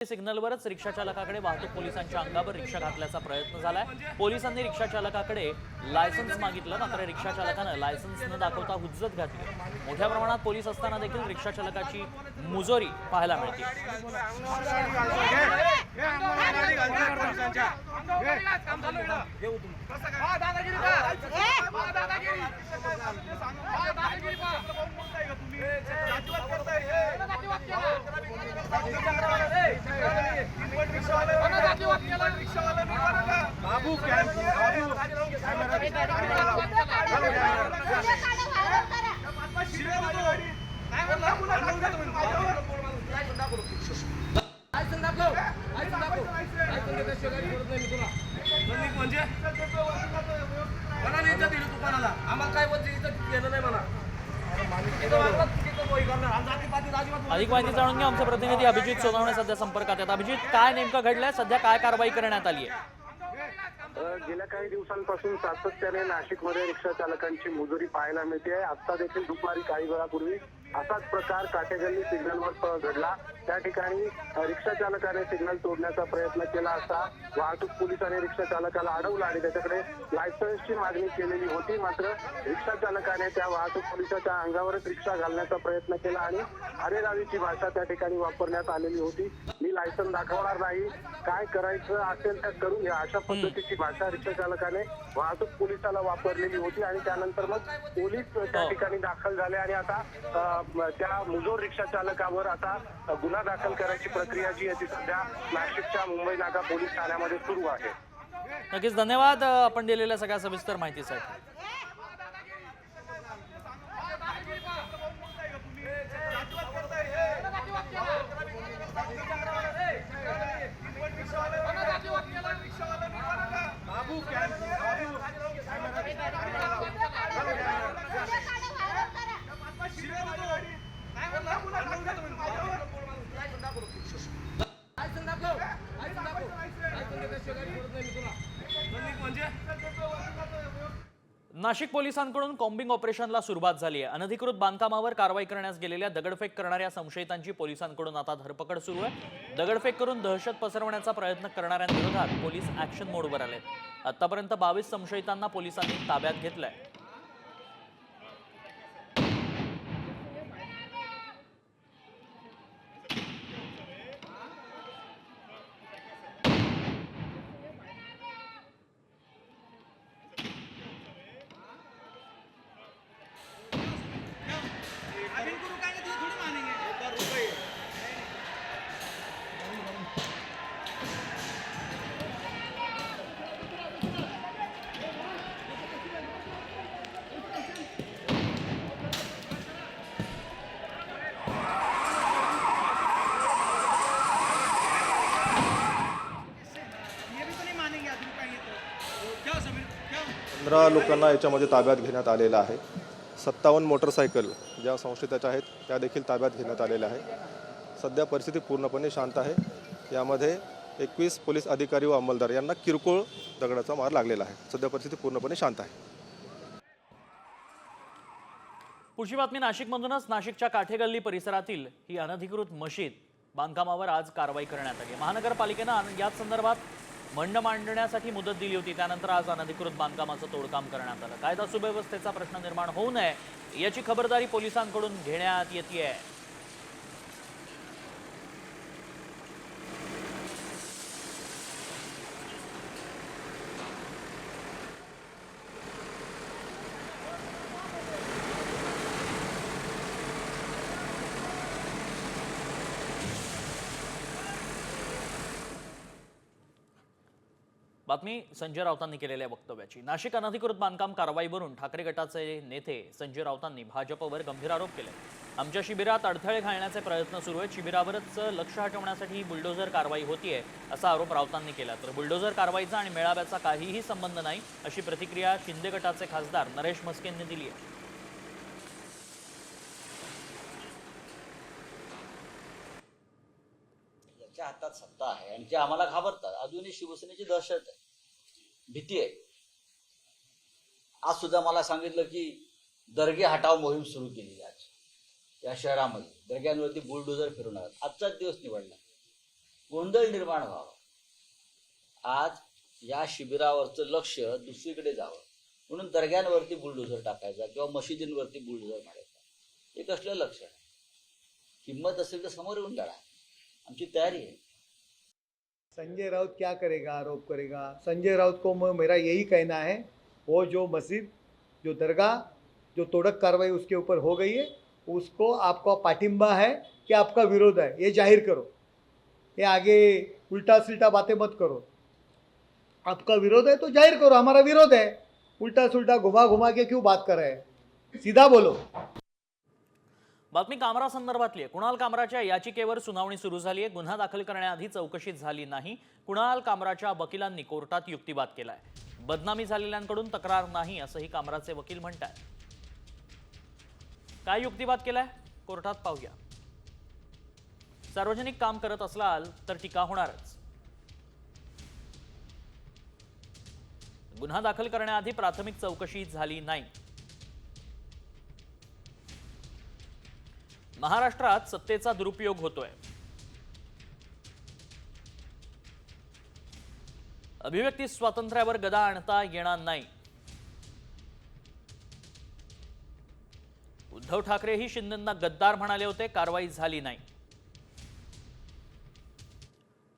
सिग्नलवरच रिक्षा चालकाकडे वाहतूक पोलिसांच्या अंगावर रिक्षा घातल्याचा प्रयत्न झालाय। पोलिसांनी रिक्षा चालकाकडे लायसन्स मागितलं, मात्र रिक्षा चालकानं लायसन्स न दाखवता हुज्जत घातली। मोठ्या प्रमाणात पोलीस असताना देखील रिक्षा चालकाची मुजोरी पाहायला मिळते। अधिक माहिती जाणून घ्या, आमचे प्रतिनिधी अभिजित सोनवणे सध्या संपर्कात आहेत। अभिजित, काय नेमकं घडलंय, सध्या काय कारवाई करण्यात आली आहे? गेल्या काही दिवसांपासून सातत्याने नाशिकमध्ये रिक्षा चालकांची मुजोरी पाहायला मिळते। आता देखील दुपारी काही वेळापूर्वी असाच प्रकार काटेगल्ली सिग्नलवर घडला। त्या ठिकाणी रिक्षा चालकाने सिग्नल तोडण्याचा प्रयत्न केला असता वाहतूक पोलिसांनी रिक्षा चालकाला अडवलं आणि त्याच्याकडे लायसन्सची मागणी केलेली होती। मात्र रिक्षा चालकाने त्या वाहतूक पोलिसाच्या अंगावरच रिक्षा घालण्याचा प्रयत्न केला आणि अरेरावीची भाषा त्या ठिकाणी वापरण्यात आलेली होती। मी लायसन्स दाखवणार नाही, काय करायचं असेल तर करून घ्या, अशा पद्धतीची भाषा रिक्षा चालकाने वाहतूक पोलिसाला वापरलेली होती। आणि त्यानंतर मग पोलीस त्या ठिकाणी दाखल झाले आणि आता त्या मुजोर रिक्षा चालकावर आता गुन्हा दाखल करायची प्रक्रिया जी आहे ती सध्या नाशिकच्या मुंबई नाका पोलीस ठाण्यामध्ये सुरू आहे। नक्कीच धन्यवाद आपण दिलेल्या सगळ्या सविस्तर माहितीसाठी। नाशिक पोलिसांकडून कॉम्बिंग ऑपरेशनला सुरुवात झाली आहे। अनधिकृत बांधकामावर कारवाई करण्यास गेलेल्या दगडफेक करणाऱ्या संशयितांची पोलिसांकडून आता धरपकड सुरू आहे। दगडफेक करून दहशत पसरवण्याचा प्रयत्न करणाऱ्यांविरोधात पोलीस ऍक्शन मोडवर आले। आतापर्यंत 22 संशयितांना पोलिसांनी ताब्यात घेतलंय। लोकांना याच्यामध्ये ताब्यात घेण्यात आलेलं आहे। 57 मोटरसायकल ज्या संशयिताच्या आहेत त्या देखील ताब्यात घेण्यात आलेल्या आहे। सध्या परिस्थिती पूर्णपणे शांत आहे। यामध्ये 21 पोलीस अधिकारी व अंमलदार यांना किरकोळ दगडाचा मार लागलेला आहे। सध्या परिस्थिती पूर्णपणे शांत आहे। पुढची बातमी नाशिकमधूनच। नाशिकच्या काठेगल्ली परिसरातील ही अनधिकृत मशीद बांधकामावर आज कारवाई करण्यात आली। महानगरपालिकेनं याच संदर्भात म्हणणं मांडण्यासाठी मुदत दिली होती, त्यानंतर आज अनधिकृत बांधकामाचं तोडकाम करण्यात आलं। कायदा सुव्यवस्थेचा प्रश्न निर्माण होऊ नये याची खबरदारी पोलिसांकडून घेण्यात येतेय। बातमी संजय राऊतांनी केलेल्या वक्तव्याची। नाशिक अनधिकृत बांधकाम कारवाईवरून ठाकरे गटाचे नेते संजय राऊतांनी भाजपवर गंभीर आरोप केले। आमच्या शिबिरात अडथळे घालण्याचे प्रयत्न सुरू आहेत, शिबिरावरच लक्ष हटवण्यासाठी बुलडोझर कारवाई होतीये असा आरोप राऊतांनी केला। तर बुलडोझर कारवाईचा आणि मेळाव्याचा काहीही संबंध नाही अशी प्रतिक्रिया शिंदे गटाचे खासदार नरेश मस्केंनी दिली आहे। ज्यांच्या हातात सत्ता आहे आणि जे आम्हाला घाबरतात, अजूनही शिवसेनेची दहशत आहे, भीती आहे। आज सुद्धा मला सांगितलं की दर्गे हटाव मोहीम सुरू केली आज या शहरामध्ये, दर्ग्यांवरती बुलडोझर फिरवणार। आजचाच दिवस निवडला, गोंधळ निर्माण व्हावा, आज या शिबिरावरचं लक्ष दुसरीकडे जावं म्हणून दर्ग्यांवरती बुलडोझर टाकायचा किंवा मशिदींवरती बुलडोझर मारायचा, हे कसलं लक्ष आहे? हिम्मत असेल तर समोर येऊन लढा, आमची तयारी आहे. संजय राउत क्या करेगा, आरोप करेगा? संजय राउत को मेरा यही कहना है, वो जो मस्जिद, जो दरगाह, जो तोड़क कार्रवाई उसके ऊपर हो गई है, उसको आपका पाटिंबा है कि आपका विरोध है, ये जाहिर करो. ये आगे उल्टा सुल्टा बातें मत करो. आपका विरोध है तो जाहिर करो, हमारा विरोध है. उल्टा सुल्टा घुमा घुमा के क्यों बात कर रहे हैं? सीधा बोलो. बातमी कामरा संदर्भातली आहे. कुणाल कामराच्या याचिकेवर सुनावणी सुरू झाली आहे. गुन्हा दाखल करण्याआधी चौकशी झाली नाही. कुणाल कामराच्या वकिलांनी कोर्टात युक्तिवाद केलाय. बदनामी झालेल्यांकडून तक्रार नाही असंही कामराचे वकील म्हणतात. काय युक्तिवाद केलाय कोर्टात पाहूया. सार्वजनिक काम करत असलाल तर टीका होणारच. गुन्हा दाखल करण्याआधी प्राथमिक चौकशी झाली नाही. महाराष्ट्रात सत्तेचा दुरुपयोग होतोय. अभिव्यक्ती स्वातंत्र्यावर गदा आणता येणार नाही. उद्धव ठाकरेही शिंदेंना गद्दार म्हणाले होते, कारवाई झाली नाही.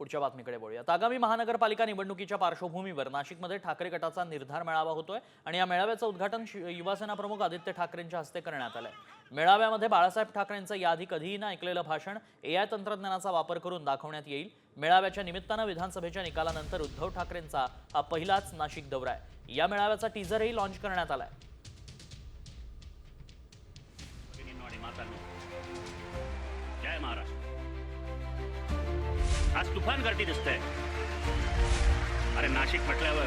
पुढच्या बातमीकडे वळूयात. आगामी महानगरपालिका निवडणुकीच्या पार्श्वभूमीवर नाशिकमध्ये ठाकरे गटाचा निर्धार मेळावा होतोय आणि या मेळाव्याचं उद्घाटन युवासेना प्रमुख आदित्य ठाकरेंच्या हस्ते करण्यात आलंय. मेळाव्यामध्ये बाळासाहेब ठाकरेंचं याआधी कधीही न ऐकलेलं भाषण AI तंत्रज्ञानाचा वापर करून दाखवण्यात येईल. मेळाव्याच्या निमित्तानं विधानसभेच्या निकालानंतर उद्धव ठाकरेंचा हा पहिलाच नाशिक दौरा आहे. या मेळाव्याचा टीझरही लॉन्च करण्यात आलाय. जय महाराष्ट्र. आज तुफान गर्दी दिसतंय. अरे नाशिक म्हटल्यावर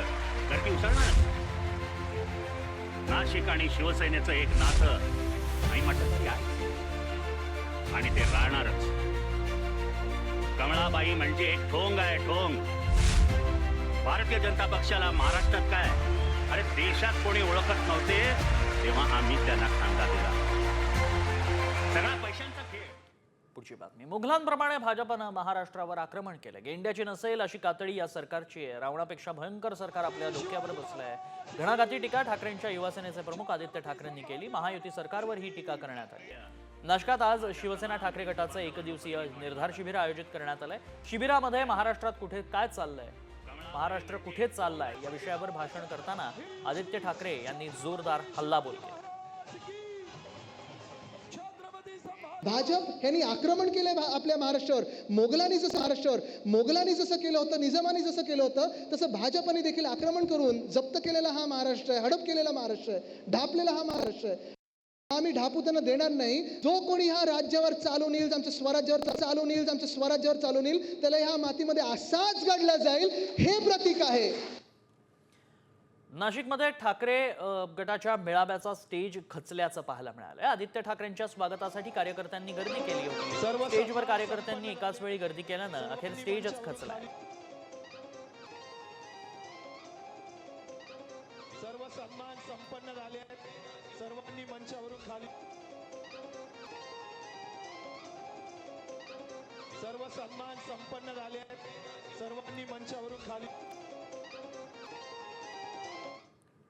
गर्दी उसळणार. नाशिक आणि शिवसेनेचं एक नातं नाही म्हटलं तरी आहे आणि ते राहणारच. कमळाबाई म्हणजे एक ठोंग आहे, ठोंग. भारतीय जनता पक्षाला महाराष्ट्रात काय, अरे देशात कोणी ओळखत नव्हते तेव्हा आम्ही त्यांना खांदा दिला. सगळा पैशांचा खेळ. पुढची बातमी. मुघलांप्रमाणे भाजपनं महाराष्ट्रावर आक्रमण केलं. गेंड्याची नसेल अशी कातडी या सरकारची आहे. रावणापेक्षा भयंकर सरकार आपल्या डोक्यावर बसलंय. घणाघाती टीका ठाकरेंच्या युवासेनेचे प्रमुख आदित्य ठाकरेंनी केली. महायुती सरकारवर ही टीका करण्यात आली. नाशकात आज शिवसेना ठाकरे गटाचं एकदिवसीय निर्धार शिबिर आयोजित करण्यात आलंय. शिबिरामध्ये महाराष्ट्रात कुठे काय चाललंय, महाराष्ट्र कुठे चाललाय या विषयावर भाषण करताना आदित्य ठाकरे यांनी जोरदार हल्लाबोल केला. भाजप यांनी आक्रमण केलंय आपल्या महाराष्ट्रावर. मोगलांनी जसं केलं होतं, निजामानी जसं केलं होतं, तसं भाजपने देखील आक्रमण करून जप्त केलेला हा महाराष्ट्र आहे, हडप केलेला महाराष्ट्र आहे, ढापलेला हा महाराष्ट्र आहे. आम्ही ढापू त्यांना देणार नाही. जो कोणी ह्या राज्यावर चालून येईल, आमच्या स्वराज्यावर चालून येईल, त्याला ह्या मातीमध्ये असाच गडला जाईल, हे प्रतीक आहे. नाशिकमध्ये ठाकरे गटाच्या मेळाव्याचा स्टेज खचल्याचं पाहायला मिळालंय. आदित्य ठाकरेंच्या स्वागतासाठी कार्यकर्त्यांनी गर्दी केली होती. स्टेजवर कार्यकर्त्यांनी एकाच वेळी गर्दी केल्यानं अखेर स्टेजच खचलाय. सर्व सन्मान संपन्न झाले आहेत. सर्वांनी मंचावरून खाली. सर्व सन्मान संपन्न झाले आहेत. सर्वांनी मंचावरून खाली.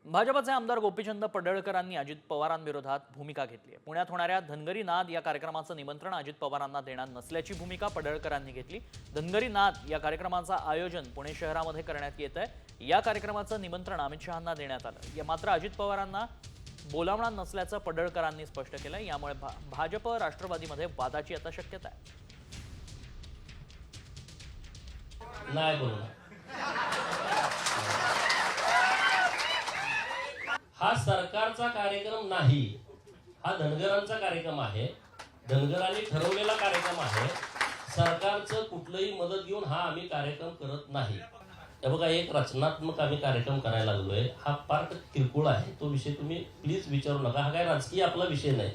भाजपचे आमदार गोपीचंद पडळकरांनी अजित पवारांविरोधात भूमिका घेतली आहे. पुण्यात होणाऱ्या धनगरी नाद या कार्यक्रमाचं निमंत्रण अजित पवारांना देणार नसल्याची भूमिका पडळकरांनी घेतली. धनगरी नाद या कार्यक्रमाचं आयोजन पुणे शहरामध्ये करण्यात येत आहे. या कार्यक्रमाचं निमंत्रण अमित शहांना देण्यात आलं. मात्र अजित पवारांना बोलावणार नसल्याचं पडळकरांनी स्पष्ट केलं. यामुळे भाजप राष्ट्रवादीमध्ये वादाची आता शक्यता आहे. नाही बोलणार. हा सरकारचा कार्यक्रम नाही, हा धनगरांचा कार्यक्रम आहे. धनगरांनी ठरवलेला कार्यक्रम आहे. सरकारचं कुठलंही मदत घेऊन हा आम्ही कार्यक्रम करत नाही. हे बघा, एक रचनात्मक आम्ही कार्यक्रम करायला लागलोय. हा पार्ट किरकोळ आहे, तो विषय तुम्ही प्लीज विचारू नका. हा काय राजकीय आपला विषय नाही.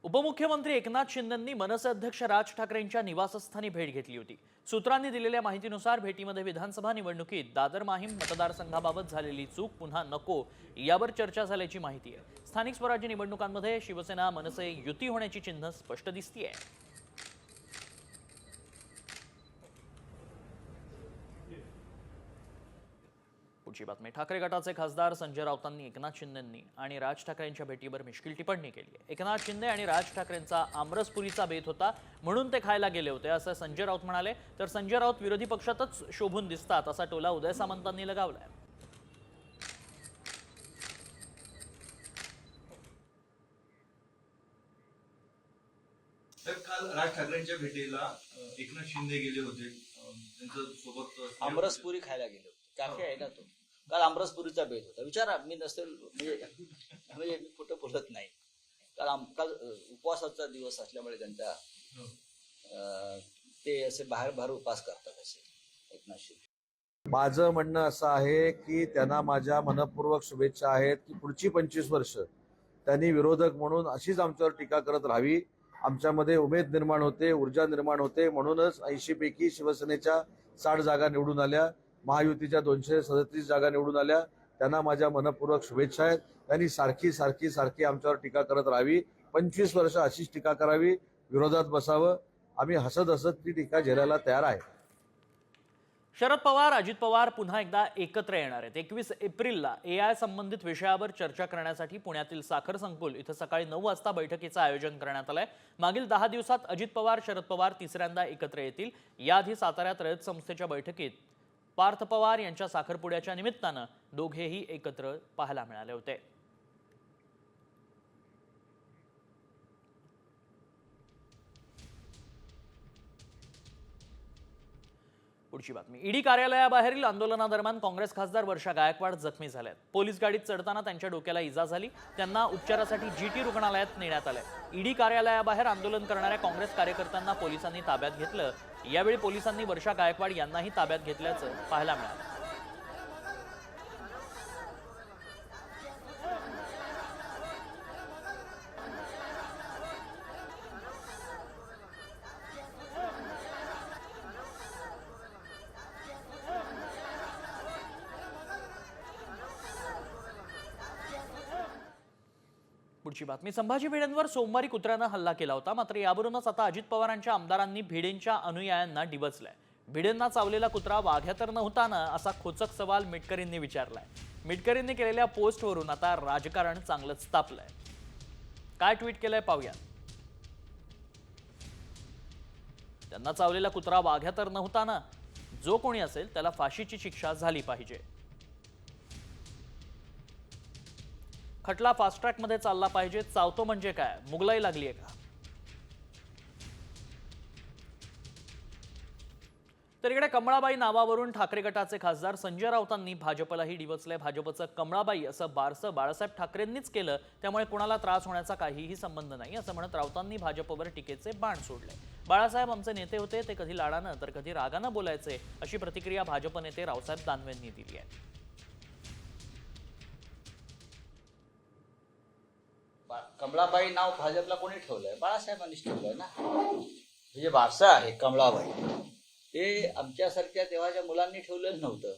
उपमुख्यमंत्री एकनाथ शिंदेंनी मनसे अध्यक्ष राज ठाकरेंच्या निवासस्थानी भेट घेतली होती. सूत्रांनी दिलेल्या माहितीनुसार भेटीमध्ये विधानसभा निवडणुकीत दादर माहीम मतदारसंघाबाबत झालेली चूक पुन्हा नको यावर चर्चा झाल्याची माहिती आहे. स्थानिक स्वराज्य निवडणुकांमध्ये शिवसेना मनसे युती होण्याची चिन्ह स्पष्ट दिसतीये. पुढची बातमी. ठाकरे गटाचे खासदार संजय राऊतांनी एकनाथ शिंदेंनी आणि राज ठाकरेंच्या भेटीवर मिश्किल टिप्पणी केली आहे. एकनाथ शिंदे आणि राज ठाकरेंचा आमरसपुरीचा बेत होता म्हणून ते खायला गेले होते असं संजय राऊत म्हणाले. तर संजय राऊत विरोधी पक्षातच शोभून दिसतात असा टोला उदय सामंतांनी लगावलाय. काल राज ठाकरेंच्या भेटीला एकनाथ शिंदे गेले होते. त्यांच्या सोबत आमरसपुरी खायला गेले होते. कॅफे आहे ना तो. काल आमरसपुरीचा बेत होता. विचारा, मी नसेल म्हणजे मी कुठं बोलत नाही. काल उपवासाचा दिवस असल्यामुळे त्यांचा ते असे बाहेर उपवास करतात असे एकनाथ शिंदे. माझं म्हणणं असं आहे की त्यांना माझ्या मनपूर्वक शुभेच्छा आहेत की पुढची 25 वर्ष त्यांनी विरोधक म्हणून अशीच आमच्यावर टीका करत राहावी. आमच्यामध्ये उमेद निर्माण होते, ऊर्जा निर्माण होते. म्हणूनच 80 पैकी शिवसेनेच्या 60 जागा निवडून आल्या, महायुतीच्या 237 जागा निवडून आल्या. त्यांना माझ्या मनपूर्वक शुभेच्छा आहेत. त्यांनी सारखी आमच्यावर टीका करत राहावी. 25 वर्ष अशीच टीका करावी, विरोधात बसावं. आम्ही हसत ती टीका झेलायला तयार आहे. शरद पवार, अजित पवार पुन्हा एकदा एकत्र येणार आहेत. 21 एप्रिलला AI संबंधित विषयावर चर्चा करण्यासाठी पुण्यातील साखर संकुल इथं सकाळी 9 वाजता बैठकीचं आयोजन करण्यात आलंय. मागील 10 दिवसात अजित पवार, शरद पवार तिसऱ्यांदा एकत्र येतील. याआधी साताऱ्यात रयत संस्थेच्या बैठकीत पार्थ पवार यांच्या साखरपुड्याच्या निमित्तानं दोघेही एकत्र पाहायला मिळाले होते. पुढची बातमी. ईडी कार्यालयाबाहेरील आंदोलनादरम्यान काँग्रेस खासदार वर्षा गायकवाड जखमी झाल्यात. पोलीस गाडीत चढताना त्यांच्या डोक्याला इजा झाली. त्यांना उपचारासाठी GT रुग्णालयात नेण्यात आलंय. ईडी कार्यालयाबाहेर आंदोलन करणाऱ्या काँग्रेस कार्यकर्त्यांना पोलिसांनी ताब्यात घेतलं. यावेळी पोलिसांनी वर्षा गायकवाड यांनाही ताब्यात घेतल्याचं पाहायला मिळालं. पुढची बातमी. संभाजी भिडेंवर सोमवारी कुत्र्यानं हल्ला केला होता. मात्र यावरूनच आता अजित पवारांच्या आमदारांनी भिडेंच्या अनुयायांना डिवचलाय. भिडेंना चावलेला कुत्रा वाघ्या तर नव्हता ना असा खोचक सवाल मिटकरींनी विचारलाय. मिटकरींनी केलेल्या पोस्टवरून आता राजकारण चांगलंच तापलंय. काय ट्विट केलंय पाहूया. त्यांना चावलेला कुत्रा वाघ्या तर नव्हता ना. जो कोणी असेल त्याला फाशीची शिक्षा झाली पाहिजे. खटला फास्ट ट्रॅक मध्ये चालला पाहिजे. चावतो म्हणजे काय, मुगलाई लागली आहे का? तर इकडे कमळाबाई नावावरून ठाकरे गटाचे खासदार संजय राऊतांनी भाजपलाही डिवचलंय. भाजपचं कमळाबाई असं बारसं बाळासाहेब ठाकरेंनीच केलं, त्यामुळे कुणाला त्रास होण्याचा काहीही संबंध नाही असं म्हणत राऊतांनी भाजपवर टीकेचे बाण सोडले. बाळासाहेब आमचे नेते होते, ते कधी लाडानं तर कधी रागानं बोलायचे अशी प्रतिक्रिया भाजप नेते रावसाहेब दानवेंनी दिली आहे. कमळाबाई नाव भाजपला कोणी ठेवलंय? बाळासाहेबांनीच ठेवलंय ना. म्हणजे वारसा आहे कमळाबाई. ते आमच्यासारख्या तेव्हाच्या मुलांनी ठेवलेलं नव्हतं.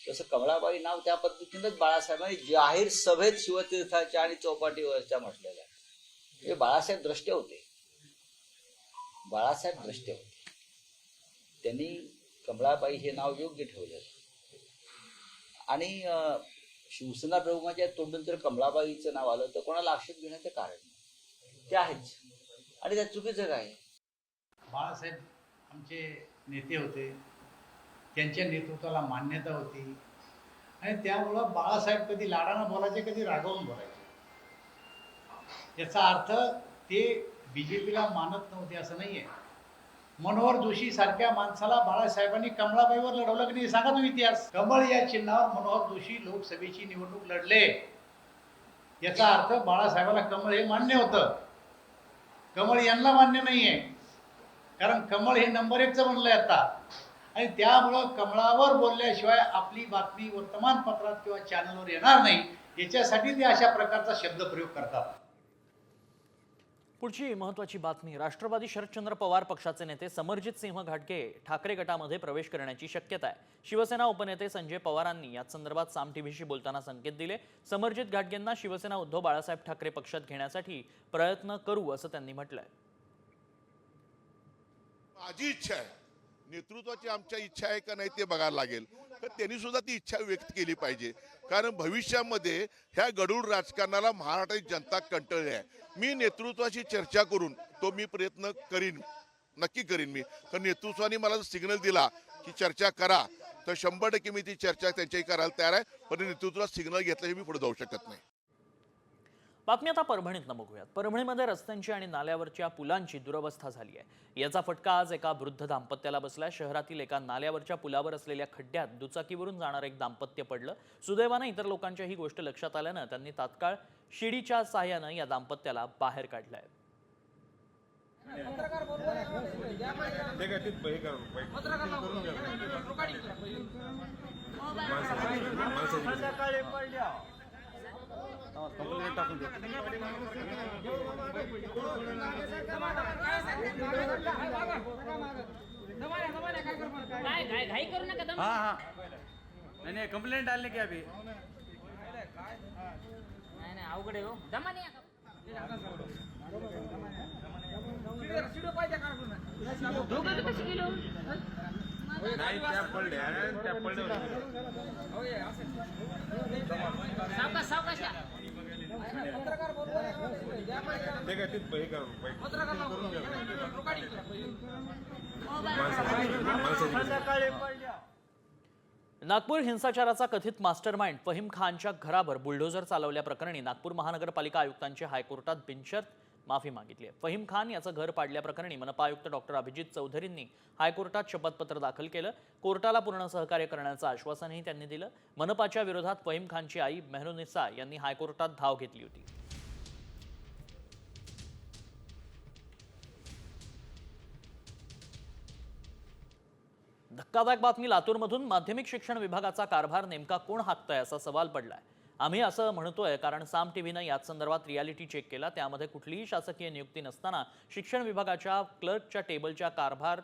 तसं कमळाबाई नाव त्या पद्धतीनंच बाळासाहेबांनी जाहीर सभेत शिवतीर्थाच्या आणि चौपाटीवरच्या म्हटलेलं आहे. हे बाळासाहेब द्रष्टे होते. बाळासाहेब द्रष्टे होते. त्यांनी कमळाबाई हे नाव योग्य ठेवलं. आणि शिवसेना प्रमुखाच्या तोंडून जर कमळाबाईचं नाव आलं तर कोणाला आक्षेप घेण्याचं कारण नाही. ते आहेच. आणि त्यात चुकीचं काय? बाळासाहेब आमचे नेते होते, त्यांच्या नेतृत्वाला मान्यता होती आणि त्यामुळं बाळासाहेब कधी लाडानं बोलायचे, कधी रागावून बोलायचे. याचा अर्थ ते BJPला मानत नव्हते असं नाहीये. मनोहर जोशी सारख्या माणसाला बाळासाहेबांनी कमळाबाईवर लढवलं की नाही सांगा तुम्ही इतिहास. कमळ या चिन्हावर मनोहर जोशी लोकसभेची निवडणूक लढले. याचा अर्थ बाळासाहेबाला कमळ हे मान्य होतं. कमळ यांना मान्य नाहीये, कारण कमळ हे नंबर 1चं बनलंय आता. आणि त्यामुळं कमळावर बोलल्याशिवाय आपली बातमी वर्तमानपत्रात किंवा चॅनलवर येणार नाही. याच्यासाठी ते अशा प्रकारचा शब्दप्रयोग करतात. पुढची महत्त्वाची बातमी. राष्ट्रवादी शरदचंद्र पवार पक्षाचे नेते समरजित सिंह घाटगे ठाकरे गटामध्ये प्रवेश करण्याची शक्यता आहे. शिवसेना उपनेते संजय पवारांनी याच संदर्भात साम टीव्हीशी बोलताना संकेत दिले. समरजित घाटगेंना शिवसेना उद्धव बाळासाहेब ठाकरे पक्षात घेण्यासाठी प्रयत्न करू असं त्यांनी म्हटलंय. माझी इच्छा आहे नेतृत्वाची आमच्या इच्छा आहे का नाही ते बघायला लागेल. तर त्यांनी सुद्धा ती इच्छा व्यक्त केली पाहिजे, कारण भविष्यामध्ये ह्या गढूळ राजकारणाला महाराष्ट्राची जनता कंटाळली आहे. मी नेतृत्वाशी चर्चा करून तो मी प्रयत्न करीन, नक्की करीन मी. तर नेतृत्वाने मला जर सिग्नल दिला की चर्चा करा, तर 100% मी ती चर्चा त्यांच्याही करायला तयार आहे. पण नेतृत्वाला सिग्नल घेतल्याशिवाय मी पुढे जाऊ शकत नाही. बातमी आता परभणीतनं बघूयात. परभणीमध्ये रस्त्यांची आणि नाल्यावरच्या पुलांची दुरवस्था झाली आहे. याचा फटका आज एका वृद्ध दाम्पत्याला बसला. शहरातील एका नाल्यावरच्या पुलावर असलेल्या खड्ड्यात दुचाकीवरून जाणारं एक दाम्पत्य पडलं. सुदैवानं इतर लोकांच्या ही गोष्ट लक्षात आल्यानं त्यांनी तात्काळ शिडीच्या साहाय्यानं या दाम्पत्याला बाहेर काढलंय. घाई करू नका. हाँ नहीं कंप्लेंट डालने की अभी नहीं अवघड आहे हो. दमा नाही दोघं कशी गेलो नाही त्या पडल्या सावकाश नागपूर हिंसाचाराचा कथित मास्टरमाइंड फहीम खानच्या घरावर बुलडोझर चालवल्याप्रकरणी नागपूर महानगरपालिका आयुक्तांची हायकोर्टात बिनशर्त माफी मागितली आहे. फहीम खान याचं घर पाडल्याप्रकरणी मनपा आयुक्त डॉक्टर अभिजित चौधरींनी हायकोर्टात शपथपत्र दाखल केलं. कोर्टाला पूर्ण सहकार्य करण्याचं आश्वासनही त्यांनी दिलं. मनपाच्या विरोधात फहीम खानची आई मेहरुनिसा यांनी हायकोर्टात धाव घेतली होती. धक्कादायक बातमी लातूरमधून. माध्यमिक शिक्षण विभागाचा कारभार नेमका कोण हाकतंय असा सवाल पडलाय. आम्ही असं म्हणतोय कारण साम टीव्हीनं याच संदर्भात रियालिटी चेक केला. त्यामध्ये कुठलीही शासकीय नियुक्ती नसताना शिक्षण विभागाच्या क्लर्कच्या टेबलच्या कारभार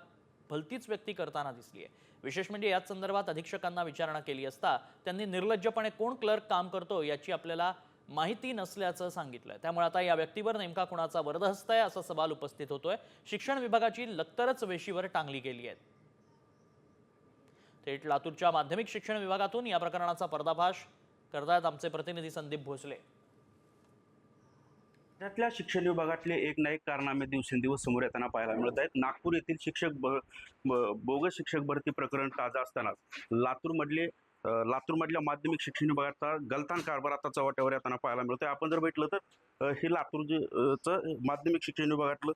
भलतीच व्यक्ती करताना दिसली आहे. विशेष म्हणजे याच संदर्भात अधीक्षकांना विचारणा केली असता त्यांनी निर्लज्जपणे कोण क्लर्क काम करतो याची आपल्याला माहिती नसल्याचं सांगितलंय. त्यामुळे आता या व्यक्तीवर नेमका कोणाचा वरदहस्त आहे असा सवाल उपस्थित होतोय. शिक्षण विभागाची लक्तरच वेशीवर टांगली गेली आहे. थेट लातूरच्या माध्यमिक शिक्षण विभागातून या प्रकरणाचा पर्दाफाश करतायत आमचे प्रतिनिधी संदीप भोसले. राज्यातल्या शिक्षण विभागातले एक ना एक कारनामे दिवसेंदिवस समोर येताना पाहायला मिळत आहेत. नागपूर येथील बोगस शिक्षक भरती प्रकरण ताजा असतानाच लातूरमधल्या माध्यमिक शिक्षण विभागाचा गलतान कारभार आता चव्हाट्यावर येताना पाहायला मिळतोय. आपण जर बघितलं तर हे लातूरचं माध्यमिक शिक्षण विभागातलं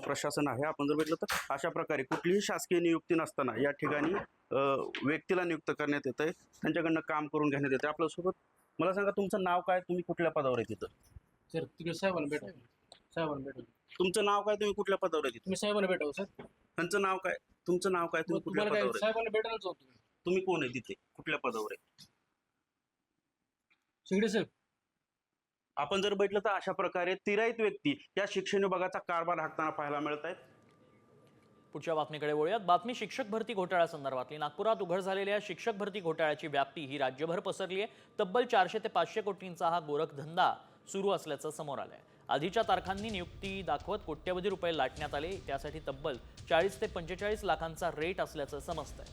प्रशासन आहे. आपण जर बघितलं तर अशा प्रकारे कुठलीही शासकीय नियुक्ती नसताना या ठिकाणी व्यक्तीला नियुक्त करण्यात येत आहे, त्यांच्याकडनं काम करून घेण्यात येते. आपल्यासोबत मला सांगा, तुमचं नाव काय, तुम्ही कुठल्या पदावर आहे तिथं? सर तिकडे साहेबांना भेटा. तुमचं नाव काय, तुम्ही कुठल्या पदावर आहे तिथं? तुम्ही साहेबांना भेटावं सर. त्यांचं नाव काय, तुमचं नाव काय, तुम्ही कुठल्या पदावर आहे? साहेबांना भेटायलाच होतो. तुम्ही कोण आहे तिथे, कुठल्या पदावर आहे? शिगडे साहेब. आपण जर बघितलं तर अशा प्रकारे तिराईत व्यक्ती या शिक्षण विभागाचा कारभार हाकताना पाहायला मिळत आहेत. पुढच्या बातमीकडे वळूयात. बातमी शिक्षक भरती घोटाळ्यासंदर्भातली. नागपुरात उघड झालेल्या शिक्षक भरती घोटाळ्याची व्याप्ती ही राज्यभर पसरली आहे. तब्बल 400 ते 500 कोटींचा हा गोरखधंदा सुरू असल्याचं समोर आलंय. आधीच्या तारखांनी नियुक्ती दाखवत कोट्यवधी रुपये लाटण्यात आले. त्यासाठी तब्बल 40 ते 45 लाखांचा रेट असल्याचं समजतंय.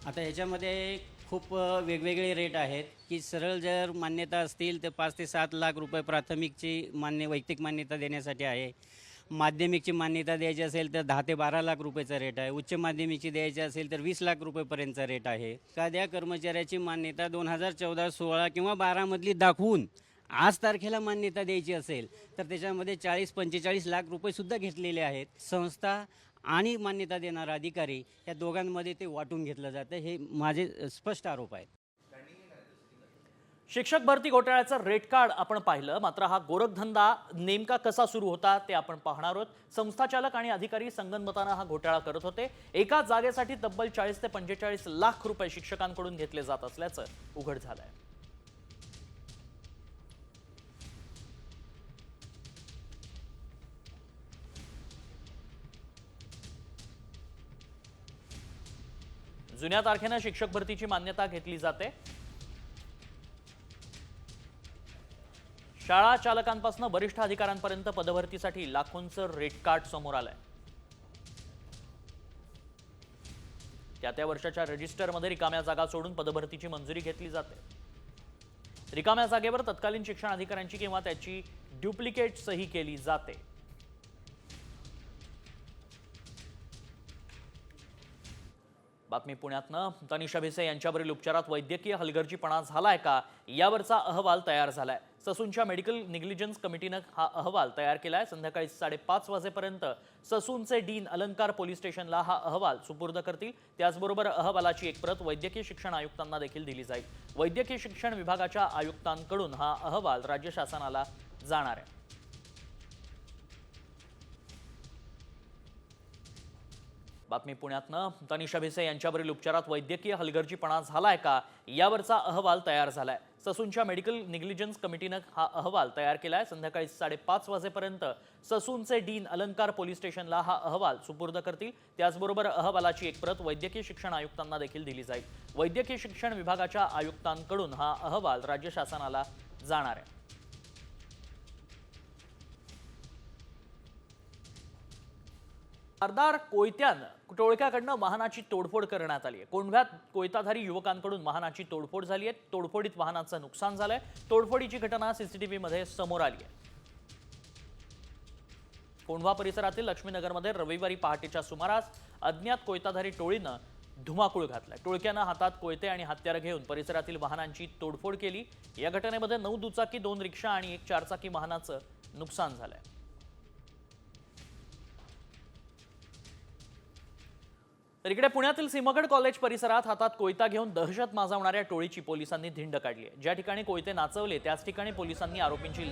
आता याच्यामध्ये खूप वेगवेगळे रेट आहेत की सरळ जर मान्यता असतील तर 5 ते 7 लाख रुपये प्राथमिकची वैयक्तिक मान्यता देण्यासाठी आहे. माध्यमिकची मान्यता द्यायची असेल तर 10 ते 12 लाख रुपयेचा रेट आहे. उच्च माध्यमिकची द्यायची असेल तर 20 लाख रुपयेपर्यंतचा रेट आहे. एखाद्या कर्मचाऱ्याची मान्यता 2014, 16 किंवा 12मधली दाखवून आज तारखेला मान्यता द्यायची असेल तर त्याच्यामध्ये 40-45 लाख रुपयेसुद्धा घेतलेले आहेत. संस्था आणि मान्यता देणारा अधिकारी या दोघांमध्ये ते वाटून घेतलं जातं, हे माझे स्पष्ट आरोप आहेत. शिक्षक भरती घोटाळ्याचं रेट कार्ड आपण पाहिलं, मात्र हा गोरखधंदा नेमका कसा सुरू होता ते आपण पाहणार आहोत. संस्थाचालक आणि अधिकारी संगनमतानं हा घोटाळा करत होते. एका जागेसाठी तब्बल 40 ते 45 लाख रुपये शिक्षकांकडून घेतले जात असल्याचं उघड झालंय. जुन्या तारखेनं शिक्षक भरतीची मान्यता घेतली जाते. शाळा चालकांपासून वरिष्ठ अधिकाऱ्यांपर्यंत पदभरतीसाठी लाखोंचं रेट कार्ड समोर आलंय. त्या वर्षाच्या रजिस्टरमध्ये रिकाम्या जागा सोडून पदभरतीची मंजुरी घेतली जाते. रिकाम्या जागेवर तत्कालीन शिक्षण अधिकाऱ्यांची किंवा त्याची डुप्लिकेट सही केली जाते. बातमी पुण्यातनं. तनिषा भिसे यांच्यावरील उपचारात वैद्यकीय हलगर्जीपणा झालाय का यावरचा अहवाल तयार झालाय. ससूनच्या मेडिकल निग्लिजन्स कमिटीनं हा अहवाल तयार केलाय. संध्याकाळी 5:30 वाजेपर्यंत ससूनचे डीन अलंकार पोलीस स्टेशनला हा अहवाल सुपूर्द करतील. त्याचबरोबर अहवालाची एक प्रत वैद्यकीय शिक्षण आयुक्तांना देखील दिली जाईल. वैद्यकीय शिक्षण विभागाच्या आयुक्तांकडून हा अहवाल राज्य शासनाला जाणार आहे. बातमी पुण्यातनं. तनिषा भिसे यांच्यावरील उपचारात वैद्यकीय हलगर्जीपणा झालाय का यावरचा अहवाल तयार झालाय. ससूनच्या मेडिकल निग्लिजन्स कमिटीनं हा अहवाल तयार केलाय. संध्याकाळी 5:30 वाजेपर्यंत ससूनचे डीन अलंकार पोलीस स्टेशनला हा अहवाल सुपूर्द करतील. त्याचबरोबर अहवालाची एक प्रत वैद्यकीय शिक्षण आयुक्तांना देखील दिली जाईल. वैद्यकीय शिक्षण विभागाच्या आयुक्तांकडून हा अहवाल राज्य शासनाला जाणार आहे. धारदार कोयत्यानं टोळक्याकडनं वाहनाची तोडफोड करण्यात आली आहे. कोंढव्यात कोयताधारी युवकांकडून वाहनाची तोडफोड झाली आहे. तोडफोडीत वाहनाचं नुकसान झालंय. तोडफोडीची घटना सीसीटीव्हीमध्ये समोर आली आहे. कोंढवा परिसरातील लक्ष्मीनगरमध्ये रविवारी पहाटेच्या सुमारास अज्ञात कोयताधारी टोळीनं धुमाकूळ घातलाय. टोळक्यानं हातात कोयते आणि हत्यारं घेऊन परिसरातील वाहनांची तोडफोड केली. या घटनेमध्ये 9 दुचाकी, 2 रिक्षा आणि 1 चारचाकी वाहनाचं नुकसान झालंय. तर इकडे पुण्यातील सिंहगड कॉलेज परिसरात हातात कोयता घेऊन दहशत माजवणाऱ्या टोळीची पोलिसांनी धिंड काढली आहे. ज्या ठिकाणी कोयते नाचवले त्याच ठिकाणी पोलिसांनी आरोपींची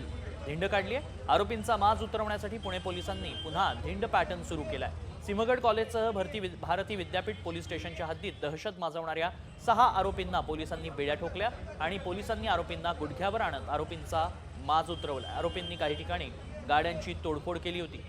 धिंड काढली आहे. आरोपींचा माज उतरवण्यासाठी पुणे पोलिसांनी पुन्हा धिंड पॅटर्न सुरू केलाय. सिंहगड कॉलेजसह भारती विद्यापीठ पोलीस स्टेशनच्या हद्दीत दहशत माजवणाऱ्या 6 आरोपींना पोलिसांनी बेड्या ठोकल्या आणि पोलिसांनी आरोपींना गुडघ्यावर आणत आरोपींचा माज उतरवला. आरोपींनी काही ठिकाणी गाड्यांची तोडफोड केली होती.